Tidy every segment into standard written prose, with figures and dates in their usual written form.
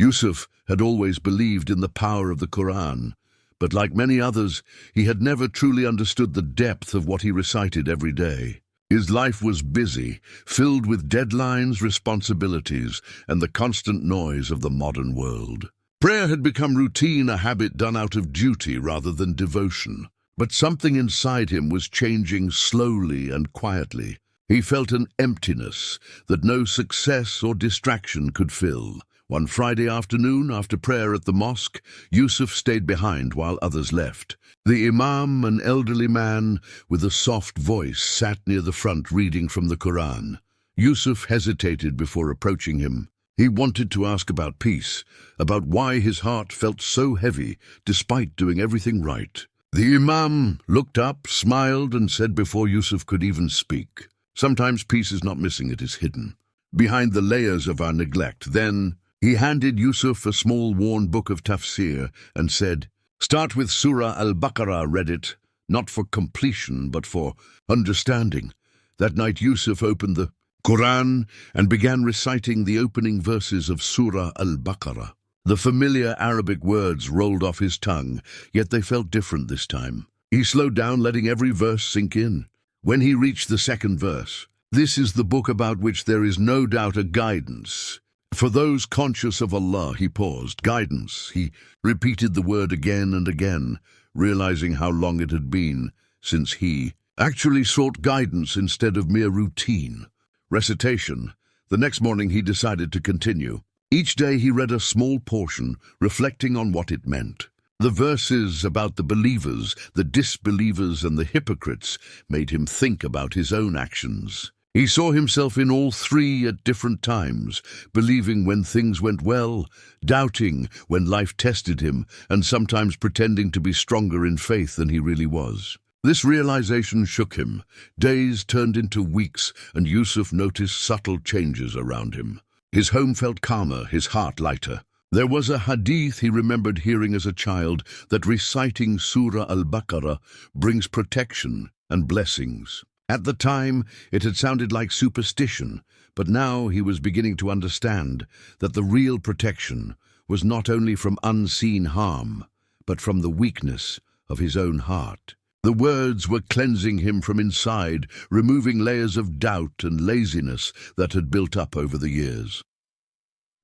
Yusuf had always believed in the power of the Qur'an, but like many others, he had never truly understood the depth of what he recited every day. His life was busy, filled with deadlines, responsibilities, and the constant noise of the modern world. Prayer had become routine, a habit done out of duty rather than devotion. But something inside him was changing slowly and quietly. He felt an emptiness that no success or distraction could fill. One Friday afternoon, after prayer at the mosque, Yusuf stayed behind while others left. The imam, an elderly man with a soft voice, sat near the front reading from the Qur'an. Yusuf hesitated before approaching him. He wanted to ask about peace, about why his heart felt so heavy despite doing everything right. The imam looked up, smiled, and said before Yusuf could even speak, "Sometimes peace is not missing, it is hidden behind the layers of our neglect." Then he handed Yusuf a small worn book of tafsir and said, "Start with Surah Al-Baqarah." Read it, not for completion, but for understanding. That night Yusuf opened the Qur'an and began reciting the opening verses of Surah Al-Baqarah. The familiar Arabic words rolled off his tongue, yet they felt different this time. He slowed down, letting every verse sink in. When he reached the second verse, "This is the book about which there is no doubt a guidance for those conscious of Allah," he paused. Guidance. He repeated the word again and again, realizing how long it had been since he actually sought guidance instead of mere routine. Recitation. The next morning he decided to continue. Each day he read a small portion, reflecting on what it meant. The verses about the believers, the disbelievers, and the hypocrites made him think about his own actions. He saw himself in all three at different times, believing when things went well, doubting when life tested him, and sometimes pretending to be stronger in faith than he really was. This realization shook him. Days turned into weeks, and Yusuf noticed subtle changes around him. His home felt calmer, his heart lighter. There was a hadith he remembered hearing as a child, that reciting Surah Al-Baqarah brings protection and blessings. At the time, it had sounded like superstition, but now he was beginning to understand that the real protection was not only from unseen harm, but from the weakness of his own heart. The words were cleansing him from inside, removing layers of doubt and laziness that had built up over the years.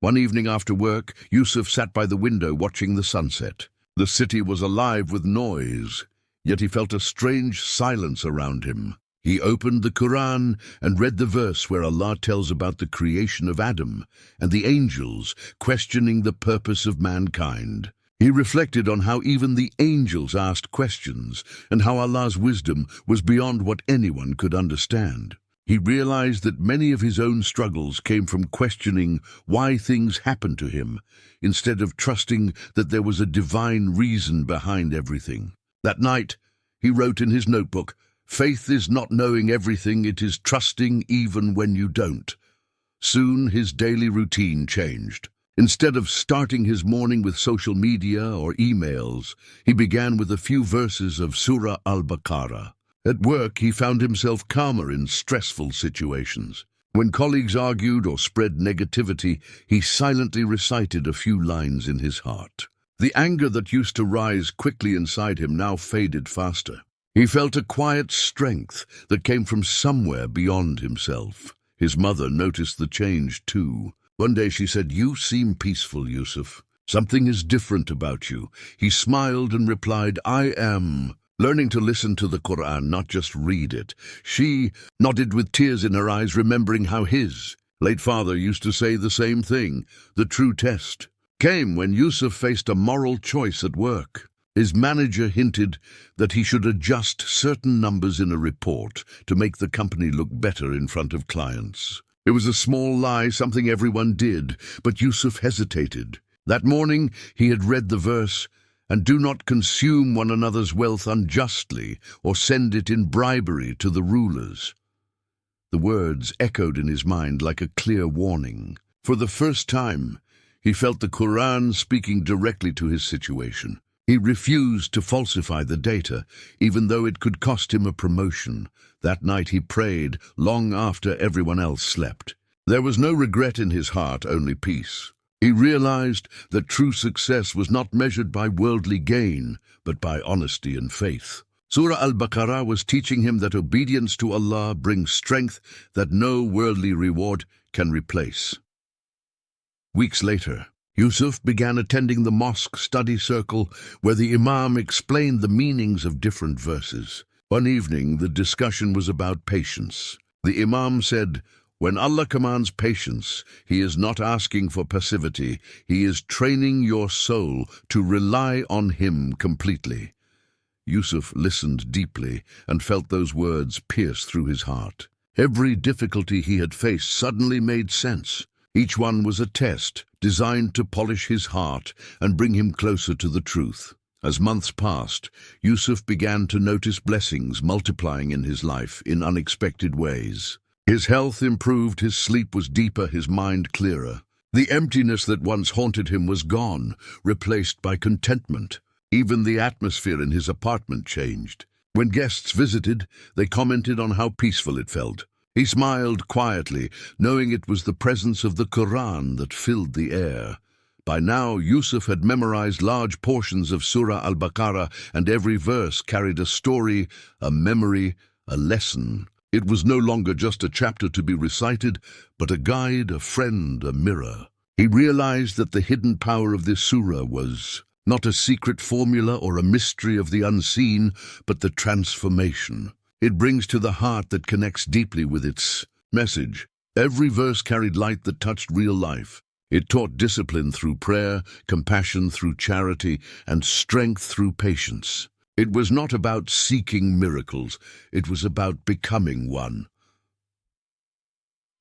One evening after work, Yusuf sat by the window watching the sunset. The city was alive with noise, yet he felt a strange silence around him. He opened the Qur'an and read the verse where Allah tells about the creation of Adam and the angels questioning the purpose of mankind. He reflected on how even the angels asked questions and how Allah's wisdom was beyond what anyone could understand. He realized that many of his own struggles came from questioning why things happened to him, instead of trusting that there was a divine reason behind everything. That night, he wrote in his notebook, "Faith is not knowing everything, it is trusting even when you don't." Soon his daily routine changed. Instead of starting his morning with social media or emails, he began with a few verses of Surah Al-Baqarah. At work, he found himself calmer in stressful situations. When colleagues argued or spread negativity, he silently recited a few lines in his heart. The anger that used to rise quickly inside him now faded faster. He felt a quiet strength that came from somewhere beyond himself. His mother noticed the change too. One day she said, "You seem peaceful, Yusuf. Something is different about you." He smiled and replied, "I am learning to listen to the Qur'an, not just read it." She nodded with tears in her eyes, remembering how his late father used to say the same thing. The true test came when Yusuf faced a moral choice at work. His manager hinted that he should adjust certain numbers in a report to make the company look better in front of clients. It was a small lie, something everyone did, but Yusuf hesitated. That morning he had read the verse, "And do not consume one another's wealth unjustly, or send it in bribery to the rulers." The words echoed in his mind like a clear warning. For the first time, he felt the Qur'an speaking directly to his situation. He refused to falsify the data, even though it could cost him a promotion. That night he prayed, long after everyone else slept. There was no regret in his heart, only peace. He realized that true success was not measured by worldly gain, but by honesty and faith. Surah Al-Baqarah was teaching him that obedience to Allah brings strength that no worldly reward can replace. Weeks later, Yusuf began attending the mosque study circle where the Imam explained the meanings of different verses. One evening, the discussion was about patience. The Imam said, "When Allah commands patience, He is not asking for passivity. He is training your soul to rely on Him completely." Yusuf listened deeply and felt those words pierce through his heart. Every difficulty he had faced suddenly made sense. Each one was a test designed to polish his heart and bring him closer to the truth. As months passed, Yusuf began to notice blessings multiplying in his life in unexpected ways. His health improved, his sleep was deeper, his mind clearer. The emptiness that once haunted him was gone, replaced by contentment. Even the atmosphere in his apartment changed. When guests visited, they commented on how peaceful it felt. He smiled quietly, knowing it was the presence of the Qur'an that filled the air. By now, Yusuf had memorized large portions of Surah Al-Baqarah, and every verse carried a story, a memory, a lesson. It was no longer just a chapter to be recited, but a guide, a friend, a mirror. He realized that the hidden power of this surah was not a secret formula or a mystery of the unseen, but the transformation it brings to the heart that connects deeply with its message. Every verse carried light that touched real life. It taught discipline through prayer, compassion through charity, and strength through patience. It was not about seeking miracles, it was about becoming one.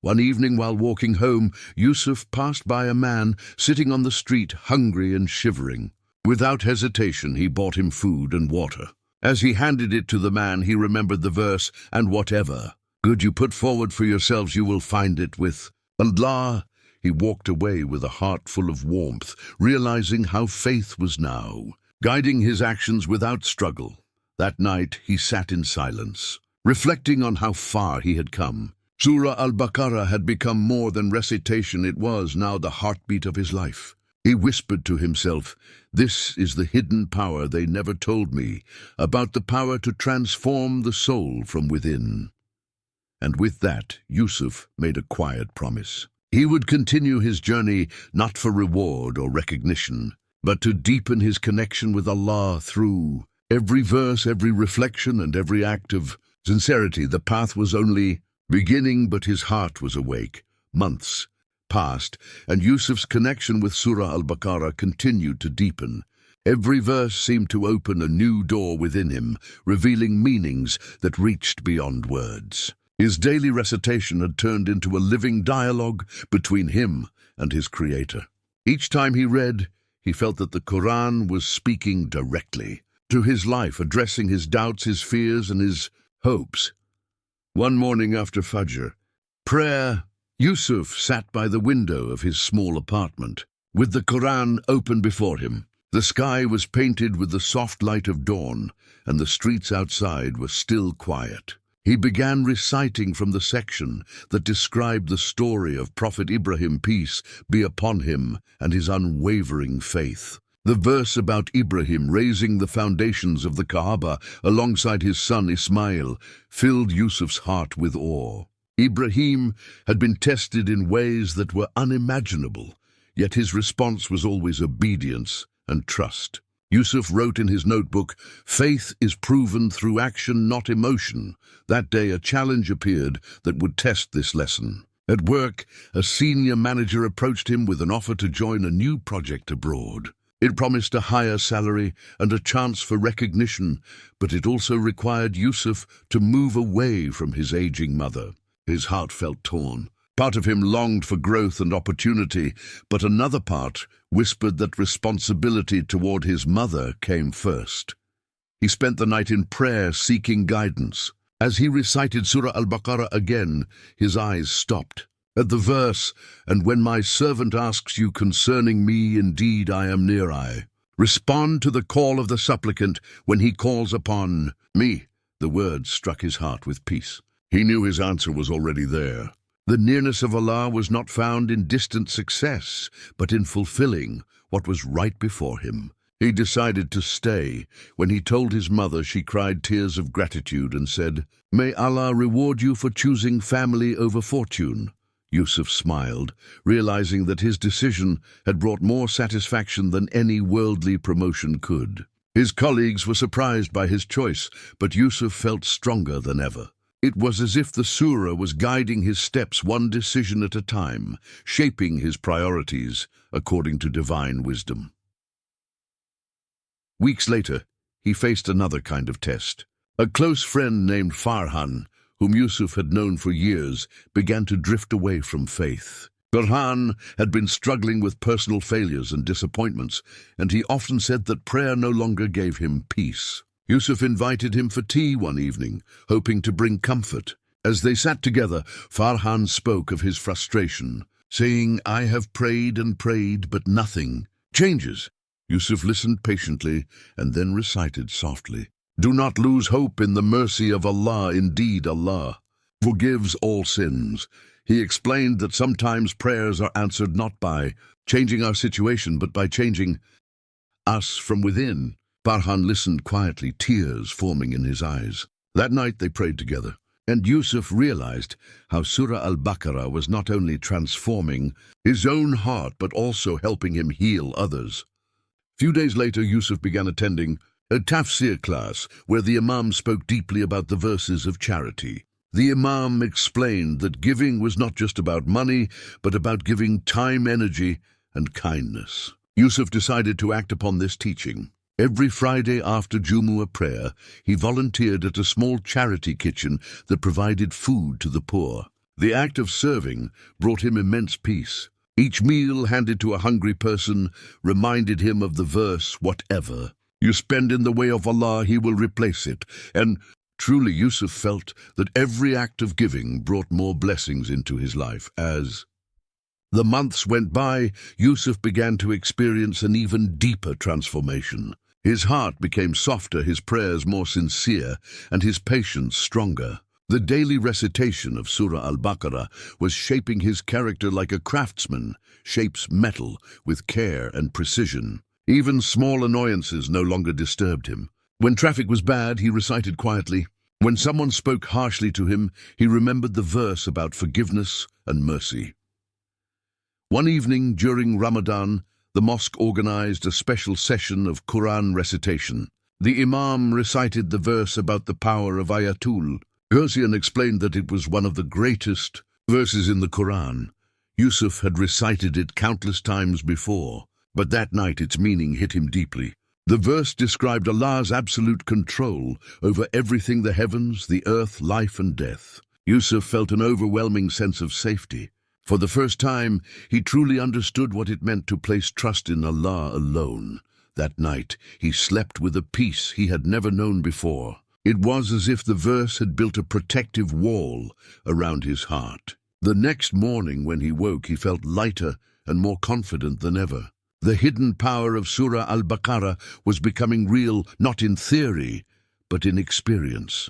One evening while walking home, Yusuf passed by a man sitting on the street, hungry and shivering. Without hesitation, he bought him food and water. As he handed it to the man, he remembered the verse, "And whatever good you put forward for yourselves, you will find it with Allah." He walked away with a heart full of warmth, realizing how faith was now guiding his actions without struggle. That night, he sat in silence, reflecting on how far he had come. Surah Al-Baqarah had become more than recitation. It was now the heartbeat of his life. He whispered to himself, "This is the hidden power they never told me, about the power to transform the soul from within." And with that, Yusuf made a quiet promise. He would continue his journey not for reward or recognition, but to deepen his connection with Allah through every verse, every reflection, and every act of sincerity. The path was only beginning, but his heart was awake. Months passed, and Yusuf's connection with Surah Al-Baqarah continued to deepen. Every verse seemed to open a new door within him, revealing meanings that reached beyond words. His daily recitation had turned into a living dialogue between him and his Creator. Each time he read, he felt that the Qur'an was speaking directly to his life, addressing his doubts, his fears, and his hopes. One morning after Fajr prayer, Yusuf sat by the window of his small apartment, with the Qur'an open before him. The sky was painted with the soft light of dawn, and the streets outside were still quiet. He began reciting from the section that described the story of Prophet Ibrahim, peace be upon him, and his unwavering faith. The verse about Ibrahim raising the foundations of the Kaaba alongside his son Ismail filled Yusuf's heart with awe. Ibrahim had been tested in ways that were unimaginable, yet his response was always obedience and trust. Yusuf wrote in his notebook, "Faith is proven through action, not emotion." That day a challenge appeared that would test this lesson. At work, a senior manager approached him with an offer to join a new project abroad. It promised a higher salary and a chance for recognition, but it also required Yusuf to move away from his aging mother. His heart felt torn. Part of him longed for growth and opportunity, but another part whispered that responsibility toward his mother came first. He spent the night in prayer, seeking guidance. As he recited Surah Al-Baqarah again, his eyes stopped. At the verse, "And when my servant asks you concerning me, indeed I am near. I respond to the call of the supplicant when he calls upon me," the words struck his heart with peace. He knew his answer was already there. The nearness of Allah was not found in distant success, but in fulfilling what was right before him. He decided to stay. When he told his mother, she cried tears of gratitude and said, "May Allah reward you for choosing family over fortune." Yusuf smiled, realizing that his decision had brought more satisfaction than any worldly promotion could. His colleagues were surprised by his choice, but Yusuf felt stronger than ever. It was as if the surah was guiding his steps one decision at a time, shaping his priorities according to divine wisdom. Weeks later, he faced another kind of test. A close friend named Farhan, whom Yusuf had known for years, began to drift away from faith. Farhan had been struggling with personal failures and disappointments, and he often said that prayer no longer gave him peace. Yusuf invited him for tea one evening, hoping to bring comfort. As they sat together, Farhan spoke of his frustration, saying, "I have prayed and prayed, but nothing changes." Yusuf listened patiently and then recited softly, "Do not lose hope in the mercy of Allah. Indeed, Allah forgives all sins." He explained that sometimes prayers are answered not by changing our situation, but by changing us from within. Farhan listened quietly, tears forming in his eyes. That night they prayed together, and Yusuf realized how Surah Al-Baqarah was not only transforming his own heart, but also helping him heal others. Few days later, Yusuf began attending a tafsir class where the Imam spoke deeply about the verses of charity. The Imam explained that giving was not just about money, but about giving time, energy, and kindness. Yusuf decided to act upon this teaching. Every Friday after Jumu'ah prayer, he volunteered at a small charity kitchen that provided food to the poor. The act of serving brought him immense peace. Each meal handed to a hungry person reminded him of the verse, "Whatever you spend in the way of Allah, He will replace it." And truly, Yusuf felt that every act of giving brought more blessings into his life. As the months went by, Yusuf began to experience an even deeper transformation. His heart became softer, his prayers more sincere, and his patience stronger. The daily recitation of Surah Al-Baqarah was shaping his character like a craftsman shapes metal with care and precision. Even small annoyances no longer disturbed him. When traffic was bad, he recited quietly. When someone spoke harshly to him, he remembered the verse about forgiveness and mercy. One evening during Ramadan, the mosque organized a special session of Qur'an recitation. The Imam recited the verse about the power of Ayatul Kursi and explained that it was one of the greatest verses in the Qur'an. Yusuf had recited it countless times before, but that night its meaning hit him deeply. The verse described Allah's absolute control over everything, the heavens, the earth, life and death. Yusuf felt an overwhelming sense of safety. For the first time, he truly understood what it meant to place trust in Allah alone. That night, he slept with a peace he had never known before. It was as if the verse had built a protective wall around his heart. The next morning when he woke, he felt lighter and more confident than ever. The hidden power of Surah Al-Baqarah was becoming real, not in theory, but in experience.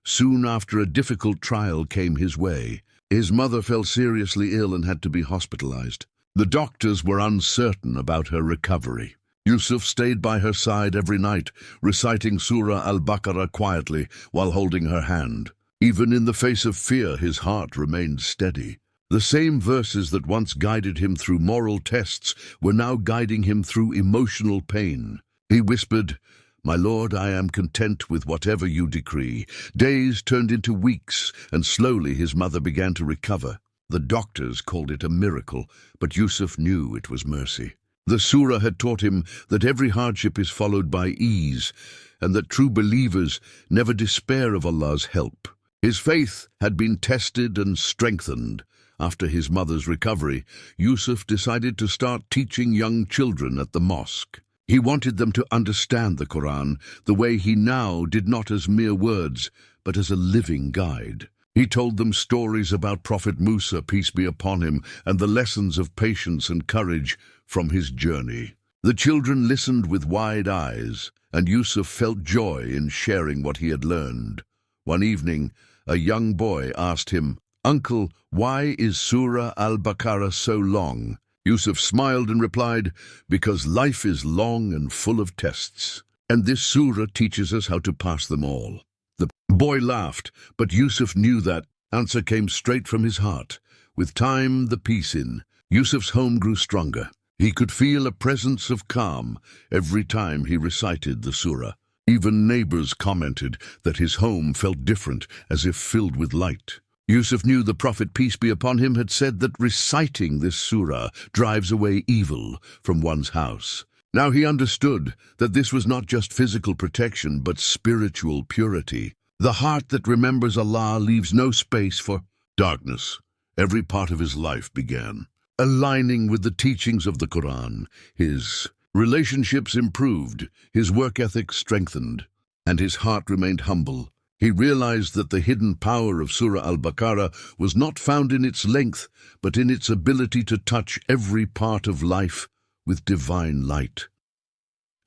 Soon after, a difficult trial came his way. His mother fell seriously ill and had to be hospitalized. The doctors were uncertain about her recovery. Yusuf stayed by her side every night, reciting Surah Al-Baqarah quietly while holding her hand. Even in the face of fear, his heart remained steady. The same verses that once guided him through moral tests were now guiding him through emotional pain. He whispered, "My Lord, I am content with whatever you decree." Days turned into weeks, and slowly his mother began to recover. The doctors called it a miracle, but Yusuf knew it was mercy. The surah had taught him that every hardship is followed by ease, and that true believers never despair of Allah's help. His faith had been tested and strengthened. After his mother's recovery, Yusuf decided to start teaching young children at the mosque. He wanted them to understand the Qur'an the way he now did, not as mere words, but as a living guide. He told them stories about Prophet Musa, peace be upon him, and the lessons of patience and courage from his journey. The children listened with wide eyes, and Yusuf felt joy in sharing what he had learned. One evening, a young boy asked him, "Uncle, why is Surah Al-Baqarah so long?" Yusuf smiled and replied, "Because life is long and full of tests, and this surah teaches us how to pass them all." The boy laughed, but Yusuf knew that answer came straight from his heart. With time, the peace in Yusuf's home grew stronger. He could feel a presence of calm every time he recited the surah. Even neighbors commented that his home felt different, as if filled with light. Yusuf knew the Prophet, peace be upon him, had said that reciting this surah drives away evil from one's house. Now he understood that this was not just physical protection, but spiritual purity. The heart that remembers Allah leaves no space for darkness. Every part of his life began aligning with the teachings of the Qur'an. His relationships improved, his work ethic strengthened, and his heart remained humble. He realized that the hidden power of Surah Al-Baqarah was not found in its length, but in its ability to touch every part of life with divine light.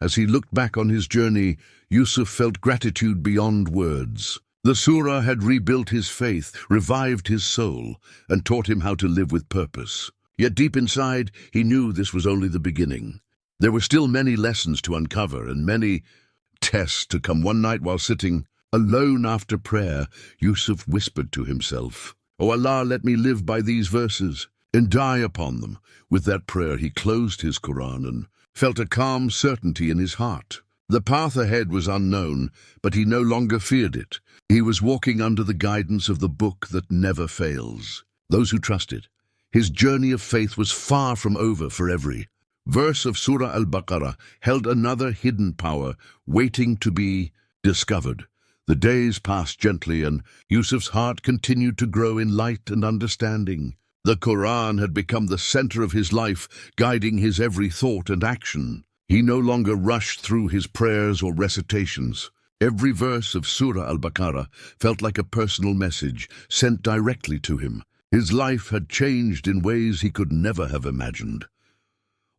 As he looked back on his journey, Yusuf felt gratitude beyond words. The surah had rebuilt his faith, revived his soul, and taught him how to live with purpose. Yet deep inside, he knew this was only the beginning. There were still many lessons to uncover and many tests to come. One night while sitting alone after prayer, Yusuf whispered to himself, "O Allah, let me live by these verses and die upon them." With that prayer, he closed his Qur'an and felt a calm certainty in his heart. The path ahead was unknown, but he no longer feared it. He was walking under the guidance of the book that never fails. Those who trusted. His journey of faith was far from over, for every verse of Surah Al-Baqarah held another hidden power waiting to be discovered. The days passed gently, and Yusuf's heart continued to grow in light and understanding. The Qur'an had become the center of his life, guiding his every thought and action. He no longer rushed through his prayers or recitations. Every verse of Surah Al-Baqarah felt like a personal message sent directly to him. His life had changed in ways he could never have imagined.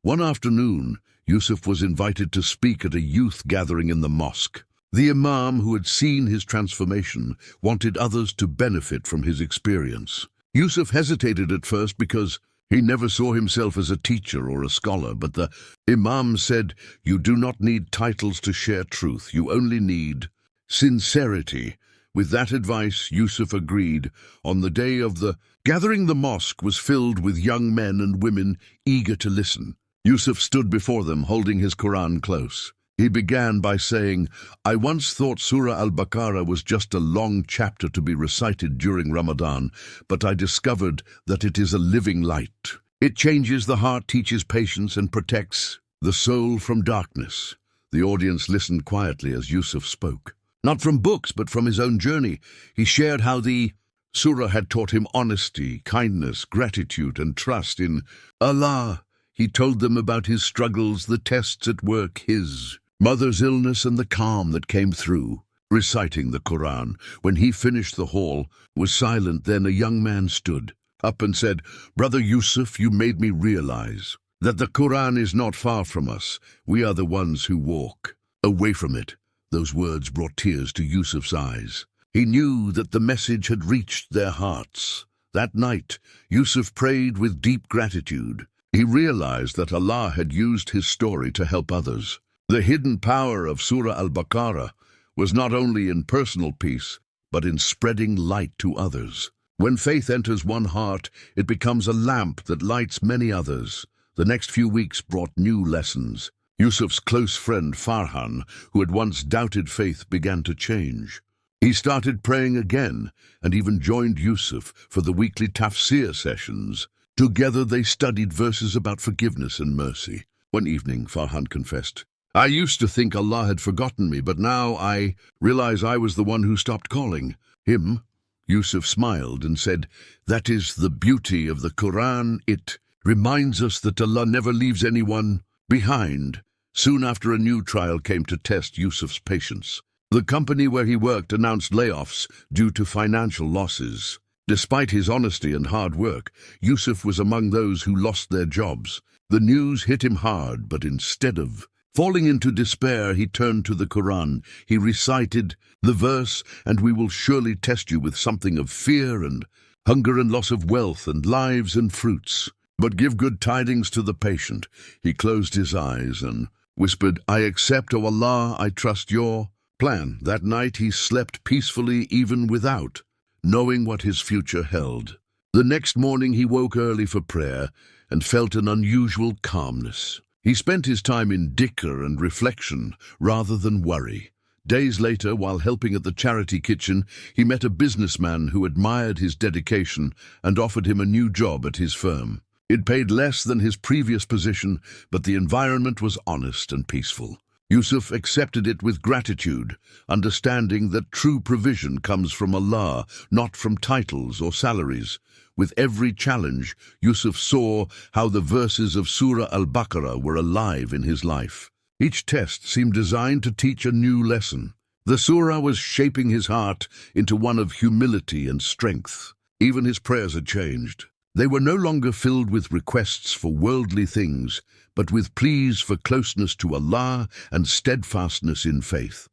One afternoon, Yusuf was invited to speak at a youth gathering in the mosque. The imam, who had seen his transformation, wanted others to benefit from his experience. Yusuf hesitated at first because he never saw himself as a teacher or a scholar, but the imam said, "You do not need titles to share truth, you only need sincerity." With that advice, Yusuf agreed. On the day of the gathering, the mosque was filled with young men and women eager to listen. Yusuf stood before them, holding his Qur'an close. He began by saying, "I once thought Surah Al-Baqarah was just a long chapter to be recited during Ramadan, but I discovered that it is a living light. It changes the heart, teaches patience, and protects the soul from darkness." The audience listened quietly as Yusuf spoke. Not from books, but from his own journey. He shared how the surah had taught him honesty, kindness, gratitude, and trust in Allah. He told them about his struggles, the tests at work, his mother's illness, and the calm that came through reciting the Qur'an. When he finished, the hall was silent. Then a young man stood up and said, "Brother Yusuf, you made me realize that the Qur'an is not far from us. We are the ones who walk away from it." Those words brought tears to Yusuf's eyes. He knew that the message had reached their hearts. That night, Yusuf prayed with deep gratitude. He realized that Allah had used his story to help others. The hidden power of Surah Al-Baqarah was not only in personal peace, but in spreading light to others. When faith enters one heart, it becomes a lamp that lights many others. The next few weeks brought new lessons. Yusuf's close friend Farhan, who had once doubted faith, began to change. He started praying again and even joined Yusuf for the weekly tafsir sessions. Together they studied verses about forgiveness and mercy. One evening, Farhan confessed, "I used to think Allah had forgotten me, but now I realize I was the one who stopped calling him." Yusuf smiled and said, "That is the beauty of the Qur'an. It reminds us that Allah never leaves anyone behind." Soon after, a new trial came to test Yusuf's patience. The company where he worked announced layoffs due to financial losses. Despite his honesty and hard work, Yusuf was among those who lost their jobs. The news hit him hard, but instead of falling into despair, he turned to the Qur'an. He recited the verse, "And we will surely test you with something of fear and hunger and loss of wealth and lives and fruits. But give good tidings to the patient. He closed his eyes and whispered, I accept, O Allah, I trust your plan. That night he slept peacefully even without knowing what his future held. The next morning he woke early for prayer and felt an unusual calmness. He spent his time in dhikr and reflection rather than worry. Days later, while helping at the charity kitchen, he met a businessman who admired his dedication and offered him a new job at his firm. It paid less than his previous position, but the environment was honest and peaceful. Yusuf accepted it with gratitude, understanding that true provision comes from Allah, not from titles or salaries. With every challenge, Yusuf saw how the verses of Surah Al-Baqarah were alive in his life. Each test seemed designed to teach a new lesson. The surah was shaping his heart into one of humility and strength. Even his prayers had changed. They were no longer filled with requests for worldly things, but with pleas for closeness to Allah and steadfastness in faith.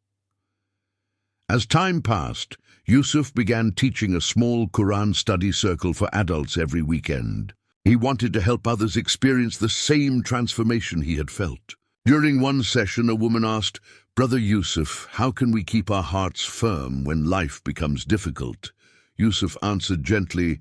As time passed, Yusuf began teaching a small Qur'an study circle for adults every weekend. He wanted to help others experience the same transformation he had felt. During one session, a woman asked, Brother Yusuf, how can we keep our hearts firm when life becomes difficult? Yusuf answered gently,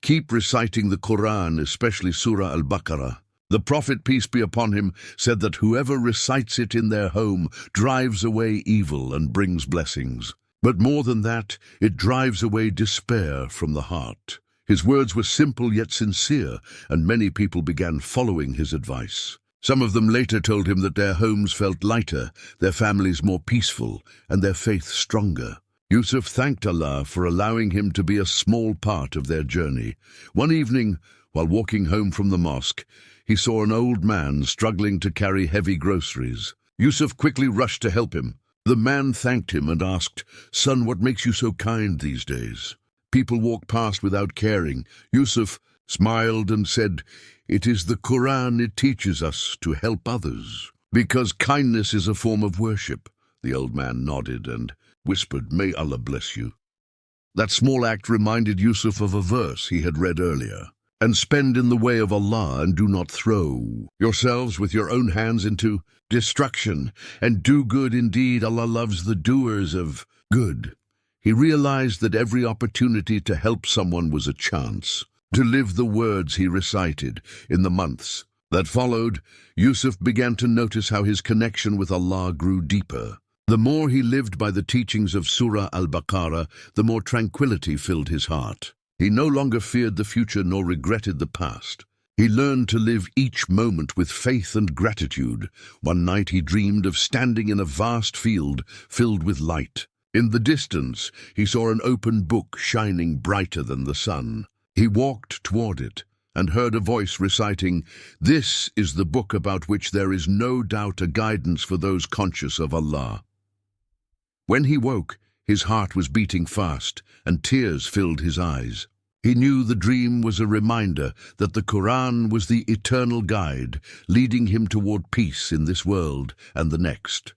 Keep reciting the Qur'an, especially Surah Al-Baqarah. The Prophet, peace be upon him, said that whoever recites it in their home drives away evil and brings blessings. But more than that, it drives away despair from the heart. His words were simple yet sincere, and many people began following his advice. Some of them later told him that their homes felt lighter, their families more peaceful, and their faith stronger. Yusuf thanked Allah for allowing him to be a small part of their journey. One evening, while walking home from the mosque, he saw an old man struggling to carry heavy groceries. Yusuf quickly rushed to help him. The man thanked him and asked, Son, what makes you so kind these days? People walk past without caring. Yusuf smiled and said, It is the Qur'an, it teaches us to help others. Because kindness is a form of worship. The old man nodded and whispered, May Allah bless you. That small act reminded Yusuf of a verse he had read earlier. And spend in the way of Allah, and do not throw yourselves with your own hands into destruction, and do good indeed. Allah loves the doers of good. He realized that every opportunity to help someone was a chance to live the words he recited. In the months that followed, Yusuf began to notice how his connection with Allah grew deeper. The more he lived by the teachings of Surah Al-Baqarah, the more tranquility filled his heart. He no longer feared the future nor regretted the past. He learned to live each moment with faith and gratitude. One night he dreamed of standing in a vast field filled with light. In the distance, he saw an open book shining brighter than the sun. He walked toward it and heard a voice reciting, This is the book about which there is no doubt, a guidance for those conscious of Allah. When he woke, his heart was beating fast, and tears filled his eyes. He knew the dream was a reminder that the Qur'an was the eternal guide, leading him toward peace in this world and the next.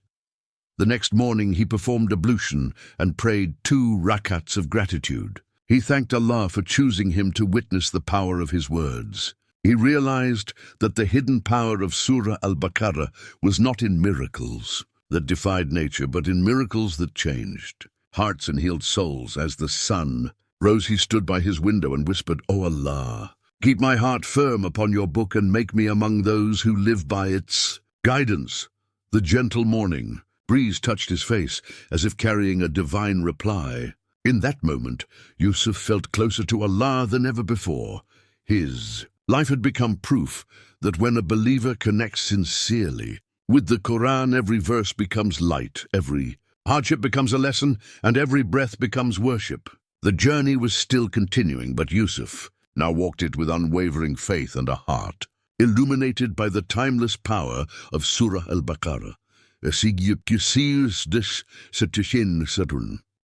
The next morning he performed ablution and prayed 2 rakats of gratitude. He thanked Allah for choosing him to witness the power of his words. He realized that the hidden power of Surah Al-Baqarah was not in miracles that defied nature, but in miracles that changed hearts and healed souls. As the sun rose, he stood by his window and whispered, O Allah, keep my heart firm upon your book and make me among those who live by its guidance. The gentle morning breeze touched his face as if carrying a divine reply. In that moment, Yusuf felt closer to Allah than ever before. His life had become proof that when a believer connects sincerely with the Qur'an, every verse becomes light, every hardship becomes a lesson, and every breath becomes worship. The journey was still continuing, but Yusuf now walked it with unwavering faith and a heart illuminated by the timeless power of Surah Al-Baqarah.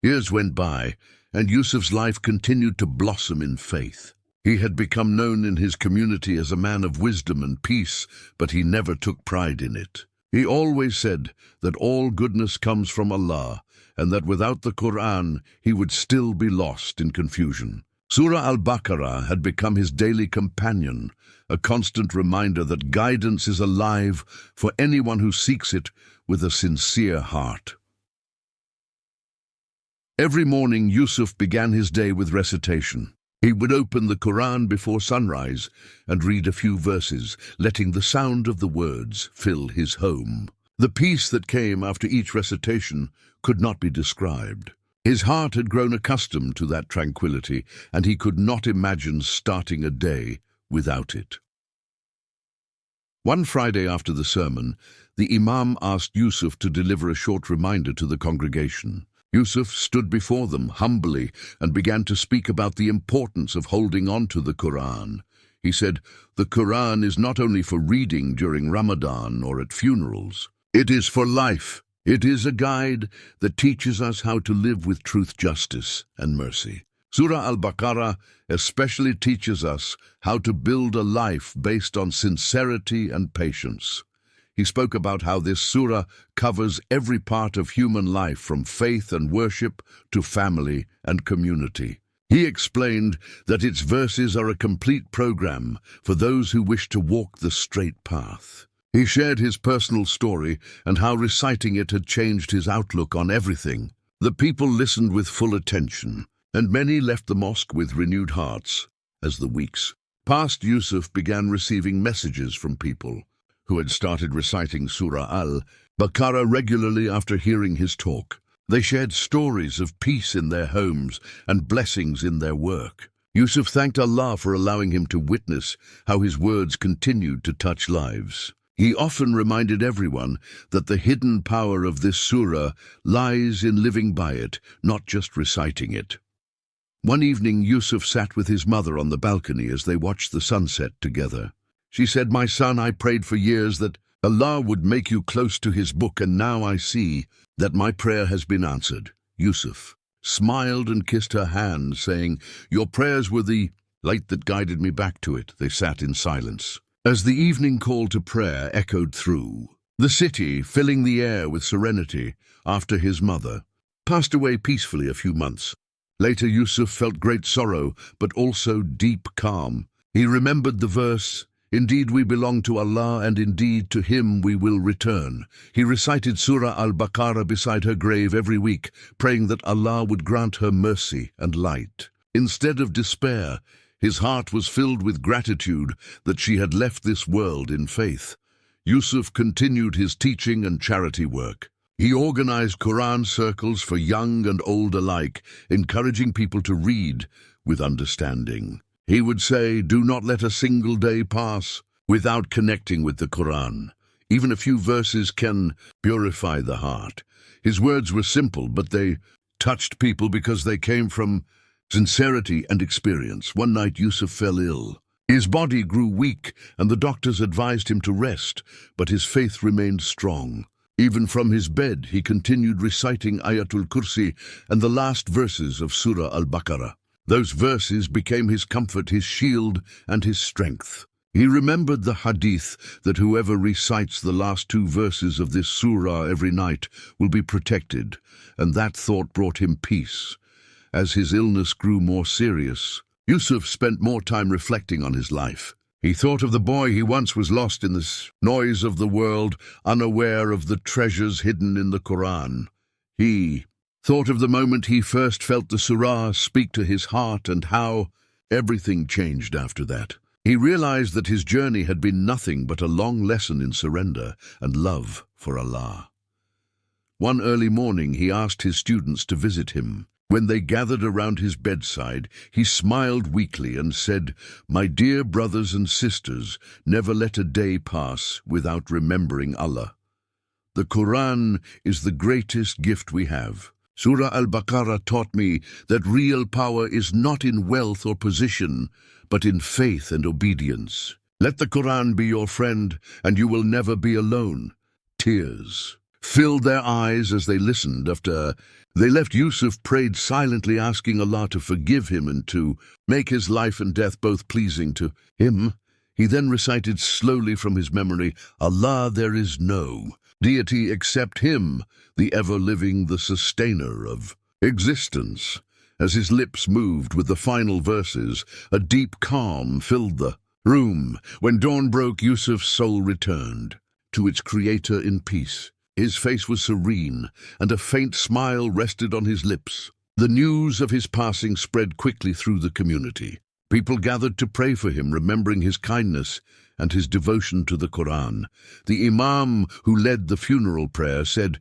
Years went by, and Yusuf's life continued to blossom in faith. He had become known in his community as a man of wisdom and peace, but he never took pride in it. He always said that all goodness comes from Allah, and that without the Qur'an he would still be lost in confusion. Surah Al-Baqarah had become his daily companion, a constant reminder that guidance is alive for anyone who seeks it with a sincere heart. Every morning Yusuf began his day with recitation. He would open the Qur'an before sunrise and read a few verses, letting the sound of the words fill his home. The peace that came after each recitation could not be described. His heart had grown accustomed to that tranquility, and he could not imagine starting a day without it. One Friday after the sermon, the Imam asked Yusuf to deliver a short reminder to the congregation. Yusuf stood before them humbly and began to speak about the importance of holding on to the Qur'an. He said, "The Qur'an is not only for reading during Ramadan or at funerals. It is for life. It is a guide that teaches us how to live with truth, justice, and mercy." Surah Al-Baqarah especially teaches us how to build a life based on sincerity and patience. He spoke about how this surah covers every part of human life, from faith and worship to family and community. He explained that its verses are a complete program for those who wish to walk the straight path. He shared his personal story and how reciting it had changed his outlook on everything. The people listened with full attention, and many left the mosque with renewed hearts. As the weeks passed, Yusuf began receiving messages from people who had started reciting Surah Al-Baqarah regularly after hearing his talk. They shared stories of peace in their homes and blessings in their work. Yusuf thanked Allah for allowing him to witness how his words continued to touch lives. He often reminded everyone that the hidden power of this surah lies in living by it, not just reciting it. One evening, Yusuf sat with his mother on the balcony as they watched the sunset together. She said, "My son, I prayed for years that Allah would make you close to his book, and now I see that my prayer has been answered." Yusuf smiled and kissed her hand, saying, "Your prayers were the light that guided me back to it." They sat in silence as the evening call to prayer echoed through the city, filling the air with serenity. After his mother passed away peacefully a few months later, Yusuf felt great sorrow, but also deep calm. He remembered the verse, "Indeed we belong to Allah, and indeed to Him we will return." He recited Surah Al-Baqarah beside her grave every week, praying that Allah would grant her mercy and light. Instead of despair, his heart was filled with gratitude that she had left this world in faith. Yusuf continued his teaching and charity work. He organized Quran circles for young and old alike, encouraging people to read with understanding. He would say, "Do not let a single day pass without connecting with the Quran. Even a few verses can purify the heart." His words were simple, but they touched people because they came from sincerity and experience. One night, Yusuf fell ill. His body grew weak, and the doctors advised him to rest, but his faith remained strong. Even from his bed, he continued reciting Ayat al-Kursi and the last verses of Surah Al-Baqarah. Those verses became his comfort, his shield, and his strength. He remembered the Hadith that whoever recites the last two verses of this surah every night will be protected, and that thought brought him peace. As his illness grew more serious, Yusuf spent more time reflecting on his life. He thought of the boy he once was, lost in the noise of the world, unaware of the treasures hidden in the Qur'an. He thought of the moment he first felt the surah speak to his heart and how everything changed after that. He realized that his journey had been nothing but a long lesson in surrender and love for Allah. One early morning, he asked his students to visit him. When they gathered around his bedside, he smiled weakly and said, "My dear brothers and sisters, never let a day pass without remembering Allah. The Qur'an is the greatest gift we have. Surah Al-Baqarah taught me that real power is not in wealth or position, but in faith and obedience. Let the Qur'an be your friend, and you will never be alone." Tears filled their eyes as they listened. After they left, Yusuf prayed silently, asking Allah to forgive him and to make his life and death both pleasing to Him. He then recited slowly from his memory, "Allah, there is no deity except Him, the ever-living, the sustainer of existence." As his lips moved with the final verses, a deep calm filled the room. When dawn broke, Yusuf's soul returned to its creator in peace. His face was serene, and a faint smile rested on his lips. The news of his passing spread quickly through the community. People gathered to pray for him, remembering his kindness and his devotion to the Qur'an. The Imam who led the funeral prayer said,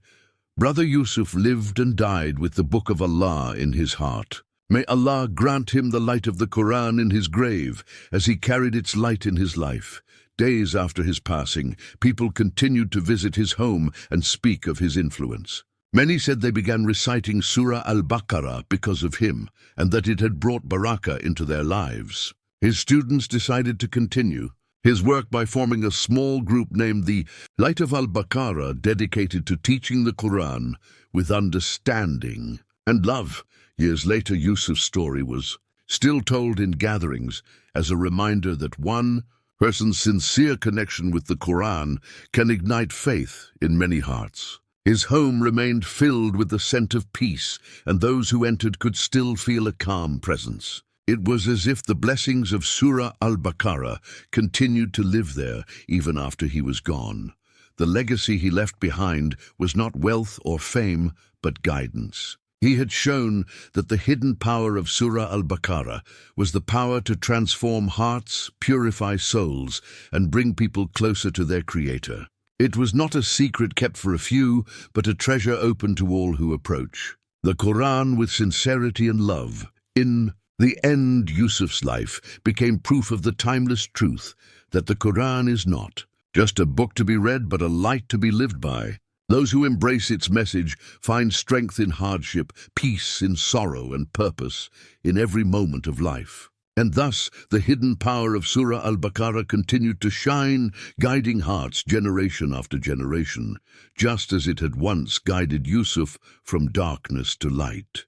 "Brother Yusuf lived and died with the Book of Allah in his heart. May Allah grant him the light of the Qur'an in his grave, as he carried its light in his life." Days after his passing, people continued to visit his home and speak of his influence. Many said they began reciting Surah Al-Baqarah because of him, and that it had brought barakah into their lives. His students decided to continue his work by forming a small group named the Light of Al-Baqarah, dedicated to teaching the Qur'an with understanding and love. Years later, Yusuf's story was still told in gatherings as a reminder that one person's sincere connection with the Qur'an can ignite faith in many hearts. His home remained filled with the scent of peace, and those who entered could still feel a calm presence. It was as if the blessings of Surah Al-Baqarah continued to live there even after he was gone. The legacy he left behind was not wealth or fame, but guidance. He had shown that the hidden power of Surah Al-Baqarah was the power to transform hearts, purify souls, and bring people closer to their Creator. It was not a secret kept for a few, but a treasure open to all who approach the Qur'an with sincerity and love. In the end, Yusuf's life became proof of the timeless truth that the Qur'an is not just a book to be read, but a light to be lived by. Those who embrace its message find strength in hardship, peace in sorrow, and purpose in every moment of life. And thus, the hidden power of Surah Al-Baqarah continued to shine, guiding hearts generation after generation, just as it had once guided Yusuf from darkness to light.